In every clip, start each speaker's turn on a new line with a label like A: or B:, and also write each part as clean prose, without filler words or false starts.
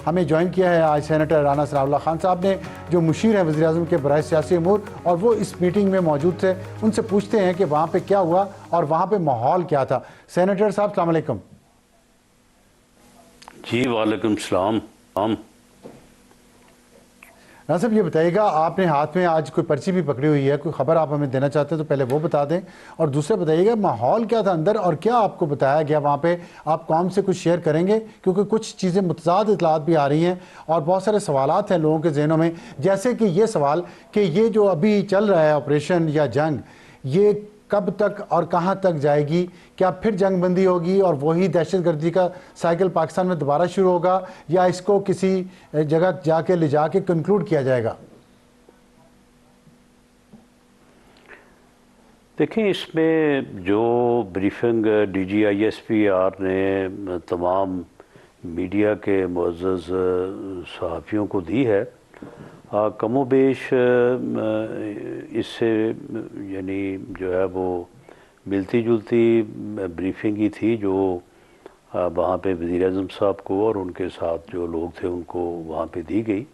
A: ہمیں جوائن کیا ہے آج سینیٹر رانا ثناء اللہ خان صاحب نے، جو مشیر ہیں وزیر اعظم کے برائے سیاسی امور، اور وہ اس میٹنگ میں موجود تھے۔ ان سے پوچھتے ہیں کہ وہاں پہ کیا ہوا اور وہاں پہ ماحول کیا تھا۔ سینیٹر صاحب السلام علیکم۔
B: جی وعلیکم السلام۔
A: رانا صاحب یہ بتائیے گا، آپ نے ہاتھ میں آج کوئی پرچی بھی پکڑی ہوئی ہے، کوئی خبر آپ ہمیں دینا چاہتے ہیں تو پہلے وہ بتا دیں، اور دوسرے بتائیے گا ماحول کیا تھا اندر اور کیا آپ کو بتایا گیا وہاں پہ؟ آپ قوم سے کچھ شیئر کریں گے کیونکہ کچھ چیزیں متضاد اطلاعات بھی آ رہی ہیں اور بہت سارے سوالات ہیں لوگوں کے ذہنوں میں، جیسے کہ یہ سوال کہ یہ جو ابھی چل رہا ہے آپریشن یا جنگ، یہ کب تک اور کہاں تک جائے گی؟ کیا پھر جنگ بندی ہوگی اور وہی دہشت گردی کا سائیکل پاکستان میں دوبارہ شروع ہوگا، یا اس کو کسی جگہ جا کے لے جا کے کنکلوڈ کیا جائے گا؟
B: دیکھیں، اس میں جو briefing D G I S P R نے تمام میڈیا کے معزز صحافیوں کو دی ہے، کم و بیش اس سے یعنی جو ہے وہ ملتی جلتی بریفنگ ہی تھی جو وہاں پہ وزیر اعظم صاحب کو اور ان کے ساتھ جو لوگ تھے ان کو وہاں پہ دی گئی۔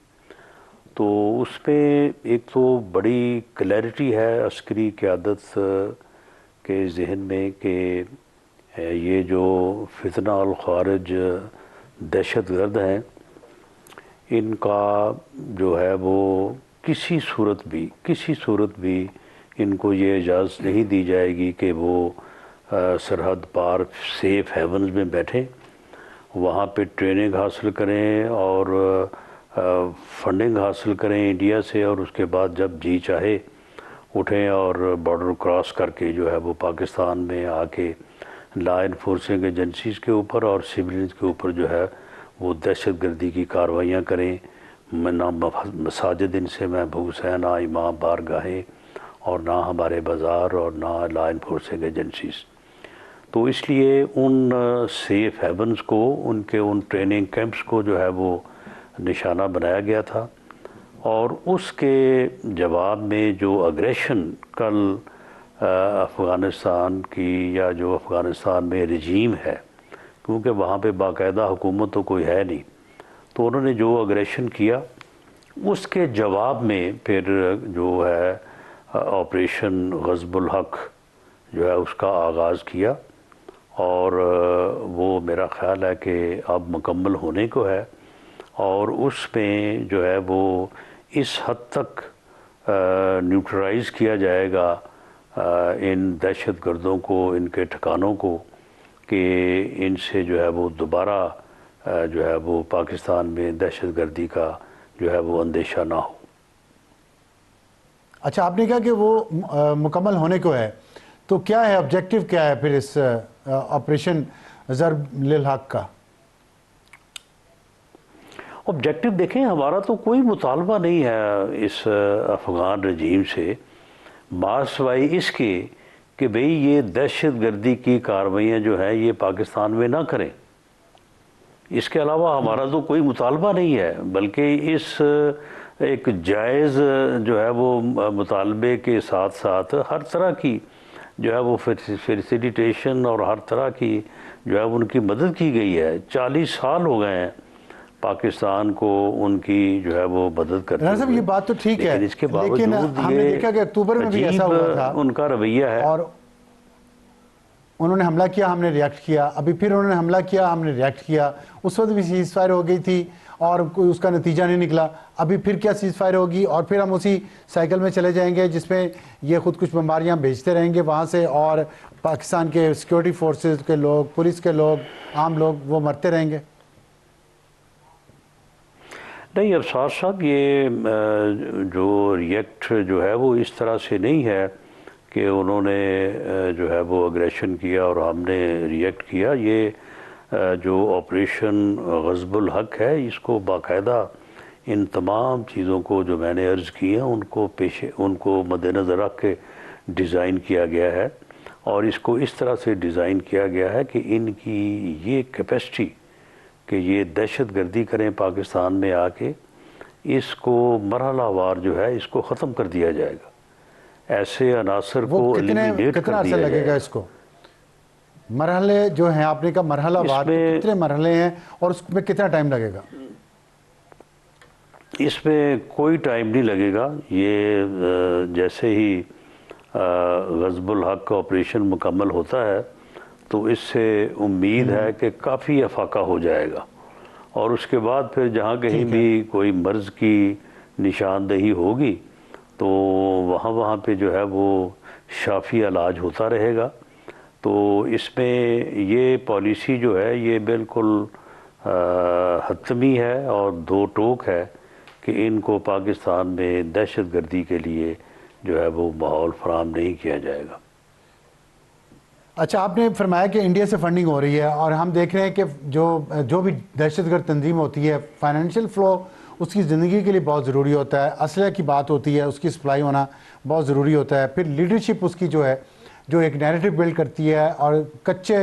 B: تو اس پہ ایک تو بڑی کلیئرٹی ہے عسکری قیادت کے ذہن میں کہ یہ جو فتنہ الخوارج دہشت گرد ہیں، ان کا جو ہے وہ کسی صورت بھی ان کو یہ اجازت نہیں دی جائے گی کہ وہ سرحد پار سیف ہیونز میں بیٹھیں، وہاں پہ ٹریننگ حاصل کریں اور فنڈنگ حاصل کریں انڈیا سے، اور اس کے بعد جب جی چاہے اٹھیں اور بارڈر کراس کر کے جو ہے وہ پاکستان میں آ کے لا انفورسنگ ایجنسیز کے اوپر اور سویلینز کے اوپر جو ہے وہ دہشت گردی کی کارروائیاں کریں۔ نہ مساجد ان سے محفوظ ہیں، نہ امام بارگاہیں، اور نہ ہمارے بازار، اور نہ لا انفورسنگ ایجنسیز۔ تو اس لیے ان سیف ہیونز کو، ان کے ان ٹریننگ کیمپس کو جو ہے وہ نشانہ بنایا گیا تھا، اور اس کے جواب میں جو اگریشن کل افغانستان کی یا جو افغانستان میں رجیم ہے، کیونکہ وہاں پہ باقاعدہ حکومت تو کوئی ہے نہیں، تو انہوں نے جو اگریشن کیا اس کے جواب میں پھر جو ہے آپریشن غضب الحق جو ہے اس کا آغاز کیا، اور وہ میرا خیال ہے کہ اب مکمل ہونے کو ہے، اور اس میں جو ہے وہ اس حد تک نیوٹرلائز کیا جائے گا ان دہشت گردوں کو، ان کے ٹھکانوں کو، کہ ان سے جو ہے وہ دوبارہ جو ہے وہ پاکستان میں دہشت گردی کا جو ہے وہ اندیشہ نہ ہو۔
A: اچھا، آپ نے کہا کہ وہ مکمل ہونے کو ہے، تو کیا ہے آبجیکٹیو، کیا ہے پھر اس آپریشن ضرب للحق کا؟
B: آبجیکٹیو دیکھیں، ہمارا تو کوئی مطالبہ نہیں ہے اس افغان رجیم سے، سوائے اس کے کہ بھئی یہ دہشت گردی کی کارروائیاں جو ہیں یہ پاکستان میں نہ کریں۔ اس کے علاوہ ہمارا تو کوئی مطالبہ نہیں ہے، بلکہ اس ایک جائز جو ہے وہ مطالبے کے ساتھ ساتھ ہر طرح کی جو ہے وہ فیسیلیٹیشن اور ہر طرح کی جو ہے ان کی مدد کی گئی ہے۔ 40 سال ہو گئے ہیں پاکستان کو ان کی جو ہے وہ مدد کرتے ہوئے۔
A: رانا صاحب یہ بات تو ٹھیک ہے،
B: لیکن اس کے
A: لیکن
B: باوجود
A: ہم نے دیکھا کہ اکتوبر میں بھی ایسا ہوا تھا،
B: ان کا رویہ ہے،
A: اور انہوں نے حملہ کیا، ہم نے ریاکٹ کیا، ابھی پھر انہوں نے حملہ کیا، ہم نے ریاکٹ کیا۔ اس وقت بھی سیز فائر ہو گئی تھی اور کوئی اس کا نتیجہ نہیں نکلا، ابھی پھر کیا سیز فائر ہوگی، اور پھر ہم اسی سائیکل میں چلے جائیں گے جس میں یہ خود کچھ بمباریاں بھیجتے رہیں گے وہاں سے، اور پاکستان کے سیکورٹی فورسز کے لوگ، پولیس کے لوگ، عام لوگ وہ مرتے رہیں گے؟
B: نہیں، ابصار صاحب یہ جو ریئیکٹ جو ہے وہ اس طرح سے نہیں ہے کہ انہوں نے جو ہے وہ اگریشن کیا اور ہم نے ریئیکٹ کیا۔ یہ جو آپریشن غضب الحق ہے، اس کو باقاعدہ ان تمام چیزوں کو جو میں نے عرض کی ہیں ان کو مد نظر رکھ کے ڈیزائن کیا گیا ہے، اور اس کو اس طرح سے ڈیزائن کیا گیا ہے کہ ان کی یہ کیپیسٹی کہ یہ دہشت گردی کریں پاکستان میں آ کے، اس کو مرحلہ وار جو ہے اس کو ختم کر دیا جائے گا، ایسے عناصر کو ایلیمینیٹ کر
A: کتنا عرصہ
B: دیا
A: لگے
B: جائے
A: گا
B: گا۔
A: اس کو؟ مرحلے جو ہیں، آپ نے کہا مرحلہ وار
B: میں
A: کتنے مرحلے ہیں اور اس میں کتنا ٹائم لگے گا؟
B: اس میں کوئی ٹائم نہیں لگے گا. یہ جیسے ہی غصب الحق آپریشن مکمل ہوتا ہے تو اس سے امید ہے کہ کافی افاقہ ہو جائے گا, اور اس کے بعد پھر جہاں کہیں بھی کوئی مرض کی نشاندہی ہوگی تو وہاں پہ جو ہے وہ شافی علاج ہوتا رہے گا. تو اس میں یہ پالیسی جو ہے یہ بالکل حتمی ہے اور دو ٹوک ہے کہ ان کو پاکستان میں دہشت گردی کے لیے جو ہے وہ ماحول فراہم نہیں کیا جائے گا.
A: اچھا, آپ نے فرمایا کہ انڈیا سے فنڈنگ ہو رہی ہے, اور ہم دیکھ رہے ہیں کہ جو بھی دہشت گرد تنظیم ہوتی ہے, فائنینشیل فلو اس کی زندگی کے لیے بہت ضروری ہوتا ہے, اسلحہ کی بات ہوتی ہے, اس کی سپلائی ہونا بہت ضروری ہوتا ہے, پھر لیڈرشپ اس کی جو ہے جو ایک نیریٹو بلڈ کرتی ہے, اور کچے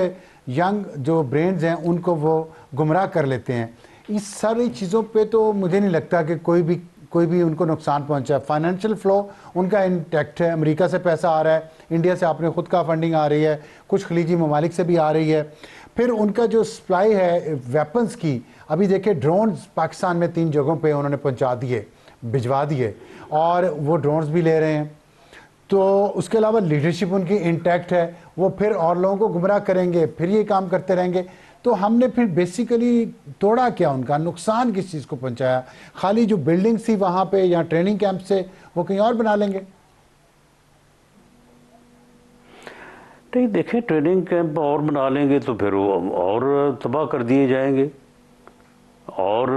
A: ینگ جو برینز ہیں ان کو وہ گمراہ کر لیتے ہیں. اس ساری چیزوں پہ تو مجھے نہیں لگتا کہ کوئی بھی ان کو نقصان پہنچا ہے. فائنینشیل فلو ان کا انٹیکٹ ہے, امریکہ سے پیسہ آ رہا ہے, انڈیا سے اپنے خود کا فنڈنگ آ رہی ہے, کچھ خلیجی ممالک سے بھی آ رہی ہے. پھر ان کا جو سپلائی ہے ویپنز کی, ابھی دیکھیں ڈرونز پاکستان میں 3 جگہوں پہ انہوں نے پہنچا دیے, بھجوا دیے, اور وہ ڈرونز بھی لے رہے ہیں. تو اس کے علاوہ لیڈرشپ ان کی انٹیکٹ ہے, وہ پھر اور لوگوں کو گمراہ کریں گے, پھر یہ کام کرتے رہیں گے. تو ہم نے پھر بیسیکلی توڑا کیا, ان کا نقصان کس چیز کو پہنچایا؟ خالی جو بلڈنگ تھی وہاں پہ یا ٹریننگ کیمپ سے وہ کہیں اور بنا لیں گے؟
B: نہیں دیکھیں, ٹریننگ کیمپ اور بنا لیں گے تو پھر وہ اور تباہ کر دیے جائیں گے, اور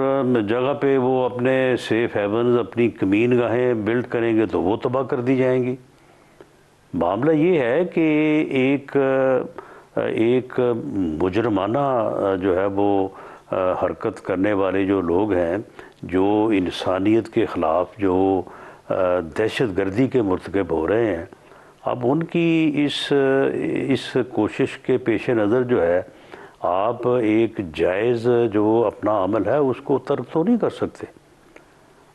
B: جگہ پہ وہ اپنے سیف ہیونز, اپنی کمین گاہیں بلڈ کریں گے تو وہ تباہ کر دی جائیں گی. معاملہ یہ ہے کہ ایک مجرمانہ جو ہے وہ حرکت کرنے والے جو لوگ ہیں, جو انسانیت کے خلاف جو دہشت گردی کے مرتکب ہو رہے ہیں, اب ان کی اس کوشش کے پیش نظر جو ہے آپ ایک جائز جو اپنا عمل ہے اس کو ترک تو نہیں کر سکتے.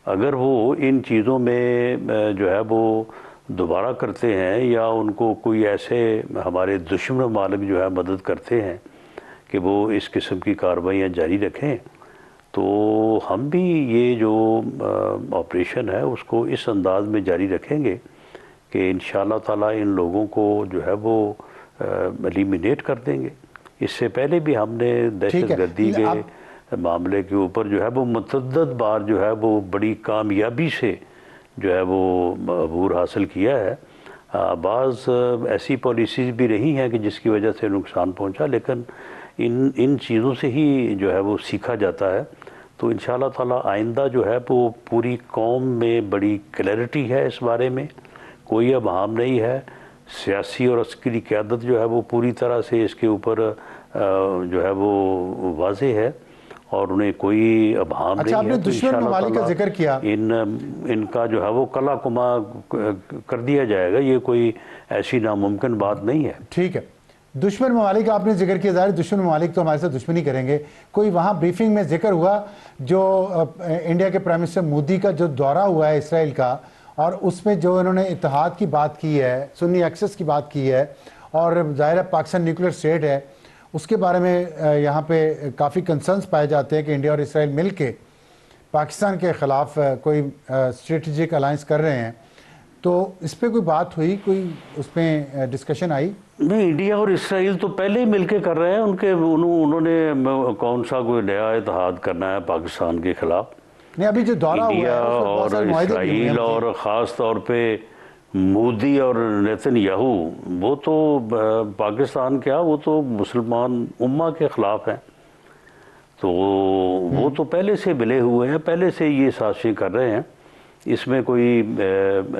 B: اگر وہ ان چیزوں میں جو ہے وہ دوبارہ کرتے ہیں, یا ان کو کوئی ایسے ہمارے دشمن ممالک جو ہے مدد کرتے ہیں کہ وہ اس قسم کی کارروائیاں جاری رکھیں, تو ہم بھی یہ جو آپریشن ہے اس کو اس انداز میں جاری رکھیں گے کہ انشاءاللہ تعالی ان لوگوں کو جو ہے وہ ایلیمینیٹ کر دیں گے. اس سے پہلے بھی ہم نے دہشت گردی کے معاملے کے اوپر جو ہے وہ متعدد بار جو ہے وہ بڑی کامیابی سے جو ہے وہ عبور حاصل کیا ہے. بعض ایسی پالیسیز بھی رہی ہیں کہ جس کی وجہ سے نقصان پہنچا, لیکن ان چیزوں سے ہی جو ہے وہ سیکھا جاتا ہے. تو انشاءاللہ تعالی آئندہ جو ہے وہ پوری قوم میں بڑی کلیئرٹی ہے اس بارے میں, کوئی ابہام نہیں ہے. سیاسی اور عسکری قیادت جو ہے وہ پوری طرح سے اس کے اوپر جو ہے وہ واضح ہے, اور انہیں کوئی ابہام
A: اچھا, آپ
B: نہیں
A: نے
B: ہے. تو
A: دشمن ممالک کا ذکر کیا,
B: ان کا جو ہے وہ کلا کما کر دیا جائے گا, یہ کوئی ایسی ناممکن بات نہیں ہے.
A: ٹھیک ہے. دشمن ممالک آپ نے ذکر کیا, ظاہر دشمن ممالک تو ہمارے ساتھ دشمنی کریں گے. کوئی وہاں بریفنگ میں ذکر ہوا جو انڈیا کے پرائم منسٹر مودی کا جو دورہ ہوا ہے اسرائیل کا, اور اس میں جو انہوں نے اتحاد کی بات کی ہے, سنی ایکسس کی بات کی ہے, اور ظاہر ہے پاکستان نیوکلیر اسٹیٹ ہے, اس کے بارے میں یہاں پہ کافی کنسرنز پائے جاتے ہیں کہ انڈیا اور اسرائیل مل کے پاکستان کے خلاف کوئی اسٹریٹجک الائنس کر رہے ہیں. تو اس پہ کوئی بات ہوئی, کوئی اس میں ڈسکشن آئی؟
B: نہیں, انڈیا اور اسرائیل تو پہلے ہی مل کے کر رہے ہیں. انہوں نے کون سا کوئی نیا اتحاد کرنا ہے پاکستان کے خلاف؟
A: نہیں, ابھی جو دورہ ہوا ہے
B: انڈیا
A: اس میں بہت
B: اور
A: سارے معاہدے بھی ہوئے ہیں.
B: اسرائیل, اور خاص طور پہ مودی اور نیتن یاہو, وہ تو پاکستان کیا, وہ تو مسلمان امہ کے خلاف ہیں. تو وہ تو پہلے سے ملے ہوئے ہیں, پہلے سے یہ سازشیں کر رہے ہیں. اس میں کوئی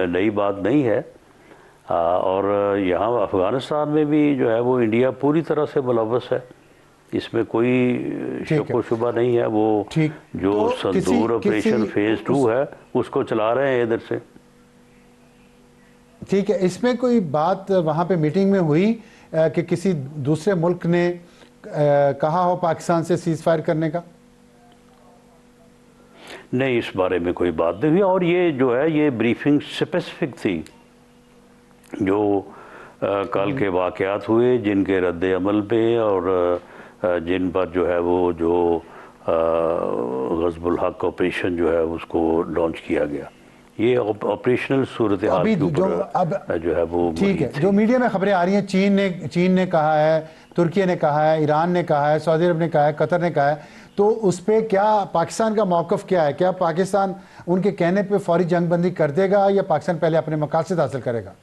B: نئی بات نہیں ہے. اور یہاں افغانستان میں بھی جو ہے وہ انڈیا پوری طرح سے ملوث ہے, اس میں کوئی شک و شبہ نہیں ہے. وہ جو سندور آپریشن فیز 2 ہے اس کو چلا رہے ہیں ادھر سے.
A: ٹھیک ہے. اس میں کوئی بات وہاں پہ میٹنگ میں ہوئی کہ کسی دوسرے ملک نے کہا ہو پاکستان سے سیز فائر کرنے کا؟
B: نہیں, اس بارے میں کوئی بات نہیں ہوئی. اور یہ جو ہے یہ بریفنگ سپیسیفک تھی, جو کل کے واقعات ہوئے جن کے رد عمل پہ اور جن پر جو ہے وہ جو غزب الحق آپریشن جو ہے اس کو لانچ کیا گیا. یہ آپریشنل صورتحال کے اوپر جو ہے وہ
A: ٹھیک ہے. جو میڈیا میں خبریں آ رہی ہیں چین نے کہا ہے, ترکیہ نے کہا ہے, ایران نے کہا ہے, سعودی عرب نے کہا ہے, قطر نے کہا ہے, تو اس پہ کیا پاکستان کا موقف کیا ہے؟ کیا پاکستان ان کے کہنے پہ فوری جنگ بندی کر دے گا یا پاکستان پہلے اپنے مقاصد حاصل کرے گا؟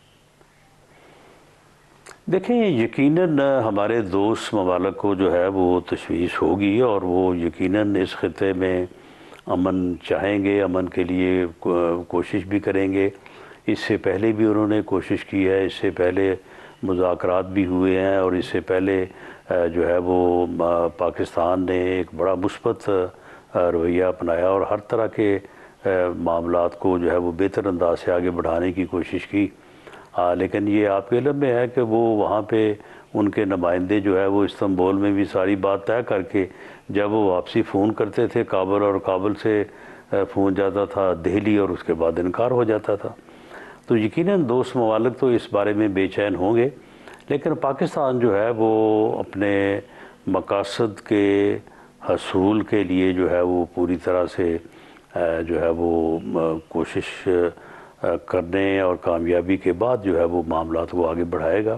B: دیکھیں یقیناً ہمارے دوست ممالک کو جو ہے وہ تشویش ہوگی اور وہ یقیناً اس خطے میں امن چاہیں گے, امن کے لیے کوشش بھی کریں گے. اس سے پہلے بھی انہوں نے کوشش کی ہے, اس سے پہلے مذاکرات بھی ہوئے ہیں اور اس سے پہلے جو ہے وہ پاکستان نے ایک بڑا مثبت رویہ اپنایا اور ہر طرح کے معاملات کو جو ہے وہ بہتر انداز سے آگے بڑھانے کی کوشش کی. لیکن یہ آپ کے علم میں ہے کہ وہ وہاں پہ ان کے نمائندے جو ہے وہ استنبول میں بھی ساری بات طے کر کے جب وہ واپسی فون کرتے تھے کابل اور کابل سے فون جاتا تھا دہلی اور اس کے بعد انکار ہو جاتا تھا. تو یقیناً دوست ممالک تو اس بارے میں بے چین ہوں گے, لیکن پاکستان جو ہے وہ اپنے مقاصد کے حصول کے لیے جو ہے وہ پوری طرح سے جو ہے وہ کوشش کرنے اور کامیابی کے بعد جو ہے وہ معاملات کو آگے بڑھائے گا.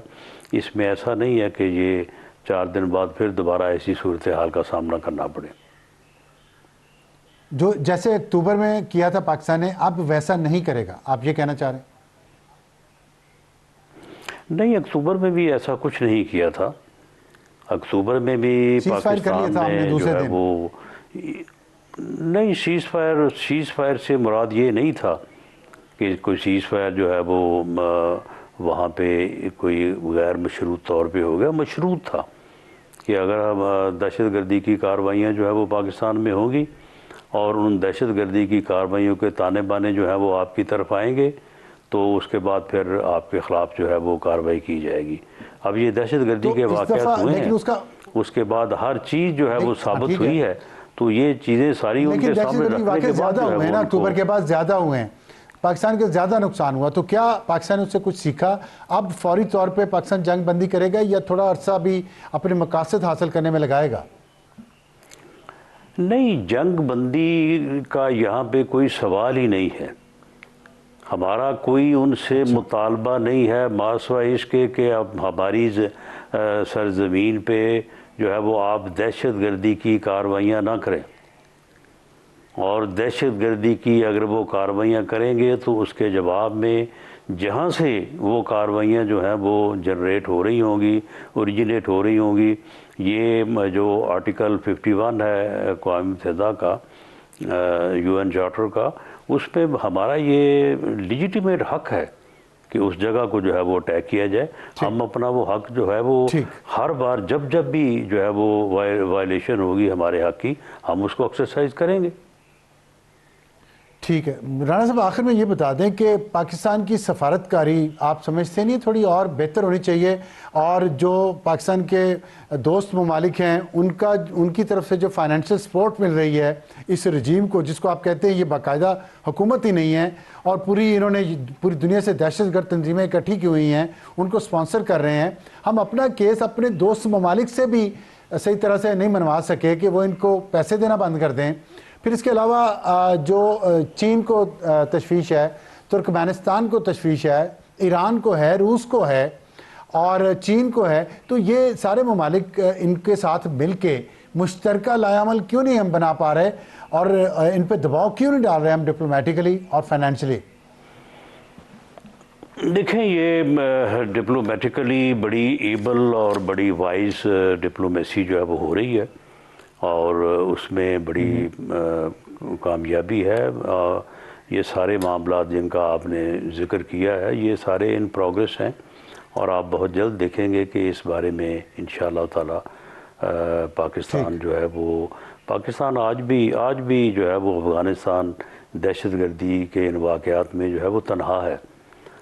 B: اس میں ایسا نہیں ہے کہ یہ 4 دن بعد پھر دوبارہ ایسی صورتحال کا سامنا کرنا پڑے.
A: جو جیسے اکتوبر میں کیا تھا پاکستان نے, اب ویسا نہیں کرے گا, آپ یہ کہنا چاہ رہے ہیں؟
B: نہیں, اکتوبر میں بھی ایسا کچھ نہیں کیا تھا. اکتوبر میں بھی پاکستان نے جو ہے وہ نہیں, سیز فائر سے مراد یہ نہیں تھا کہ کوئی سیز فائر جو ہے وہ وہاں پہ کوئی غیر مشروط طور پہ ہو گیا. مشروط تھا کہ اگر دہشت گردی کی کارروائیاں جو ہے وہ پاکستان میں ہوں گی اور ان دہشت گردی کی کارروائیوں کے تانے بانے جو ہیں وہ آپ کی طرف آئیں گے تو اس کے بعد پھر آپ کے خلاف جو ہے وہ کارروائی کی جائے گی. اب یہ دہشت گردی کے واقعات ہوئے ہیں, اس کے بعد ہر چیز جو ہے وہ ثابت ہوئی ہے, تو یہ چیزیں ساری ان کے سامنے رکھنے کے بعد جو ہے وہ
A: اکتوبر کے بعد زیادہ ہوئے ہیں, پاکستان کے زیادہ نقصان ہوا, تو کیا پاکستان اس سے کچھ سیکھا؟ اب فوری طور پہ پاکستان جنگ بندی کرے گا یا تھوڑا عرصہ بھی اپنے مقاصد حاصل کرنے میں لگائے گا؟
B: نہیں, جنگ بندی کا یہاں پہ کوئی سوال ہی نہیں ہے. ہمارا کوئی ان سے مطالبہ نہیں ہے ماسوائے اس کے کہ اب ہماری سرزمین پہ جو ہے وہ آپ دہشت گردی کی کارروائیاں نہ کریں, اور دہشت گردی کی اگر وہ کارروائیاں کریں گے تو اس کے جواب میں جہاں سے وہ کارروائیاں جو ہیں وہ جنریٹ ہو رہی ہوں گی, اوریجنیٹ ہو رہی ہوں گی, یہ جو آرٹیکل 51 ہے اقوام متحدہ کا, UN چارٹر کا, اس پہ ہمارا یہ لیجیٹیمیٹ حق ہے کہ اس جگہ کو جو ہے وہ اٹیک کیا جائے. ہم اپنا وہ حق جو ہے وہ ہر بار جب بھی جو ہے وہ وائلیشن ہوگی ہمارے حق کی, ہم اس کو ایکسرسائز کریں گے.
A: ٹھیک ہے. رانا صاحب آخر میں یہ بتا دیں کہ پاکستان کی سفارتکاری آپ سمجھتے نہیں تھوڑی اور بہتر ہونی چاہیے, اور جو پاکستان کے دوست ممالک ہیں ان کی طرف سے جو فائنینشل سپورٹ مل رہی ہے اس رجیم کو, جس کو آپ کہتے ہیں یہ باقاعدہ حکومت ہی نہیں ہے اور انہوں نے پوری دنیا سے دہشت گرد تنظیمیں اکٹھی کی ہوئی ہیں, ان کو سپانسر کر رہے ہیں, ہم اپنا کیس اپنے دوست ممالک سے بھی صحیح طرح سے نہیں منوا سکے کہ وہ ان کو پیسے دینا بند کر دیں. پھر اس کے علاوہ جو چین کو تشویش ہے, ترکمانستان کو تشویش ہے, ایران کو ہے, روس کو ہے اور چین کو ہے, تو یہ سارے ممالک ان کے ساتھ مل کے مشترکہ لائحہ عمل کیوں نہیں ہم بنا پا رہے اور ان پہ دباؤ کیوں نہیں ڈال رہے ہم ڈپلومیٹیکلی اور فائنینشلی؟
B: دیکھیں, یہ ڈپلومیٹیکلی بڑی ایبل اور بڑی وائز ڈپلومیسی جو ہے وہ ہو رہی ہے اور اس میں بڑی کامیابی ہے. یہ سارے معاملات جن کا آپ نے ذکر کیا ہے یہ سارے ان پروگریس ہیں اور آپ بہت جلد دیکھیں گے کہ اس بارے میں انشاءاللہ تعالی پاکستان جو ہے وہ آج بھی جو ہے وہ افغانستان دہشت گردی کے ان واقعات میں جو ہے وہ تنہا ہے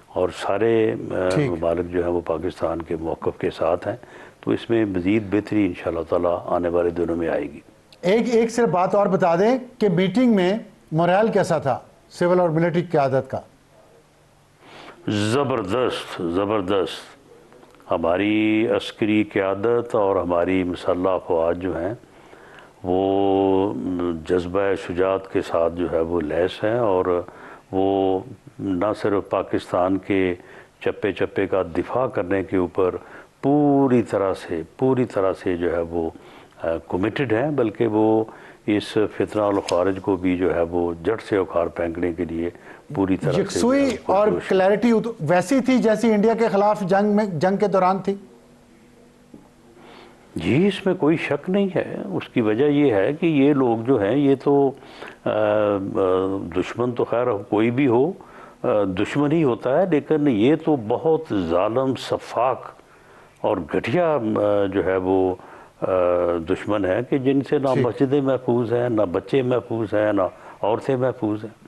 B: اور سارے ممالک جو ہیں وہ پاکستان کے موقف کے ساتھ ہیں. تو اس میں مزید بہتری انشاءاللہ تعالی آنے والے دنوں میں آئے گی.
A: ایک صرف بات اور بتا دیں کہ میٹنگ میں مورال کیسا تھا سول اور ملٹری قیادت کا؟
B: زبردست. ہماری عسکری قیادت اور ہماری مسلح افواج جو ہیں وہ جذبہ شجاعت کے ساتھ جو ہے وہ لیس ہیں، اور وہ نہ صرف پاکستان کے چپے چپے کا دفاع کرنے کے اوپر پوری طرح سے جو ہے وہ کمیٹڈ ہیں، بلکہ وہ اس فتنہ الخوارج کو بھی جو ہے وہ جڑ سے اکھاڑ پھینکنے کے لیے پوری طرح سے
A: یکسوئی اور کلیئرٹی ویسی تھی جیسی انڈیا کے خلاف جنگ کے دوران تھی؟
B: جی، اس میں کوئی شک نہیں ہے۔ اس کی وجہ یہ ہے کہ یہ لوگ جو ہیں، یہ تو دشمن تو خیر کوئی بھی ہو دشمن ہی ہوتا ہے، لیکن یہ تو بہت ظالم سفاک اور گھٹیا جو ہے وہ دشمن ہے، کہ جن سے نہ مسجدیں محفوظ ہیں، نہ بچے محفوظ ہیں، نہ عورتیں محفوظ ہیں۔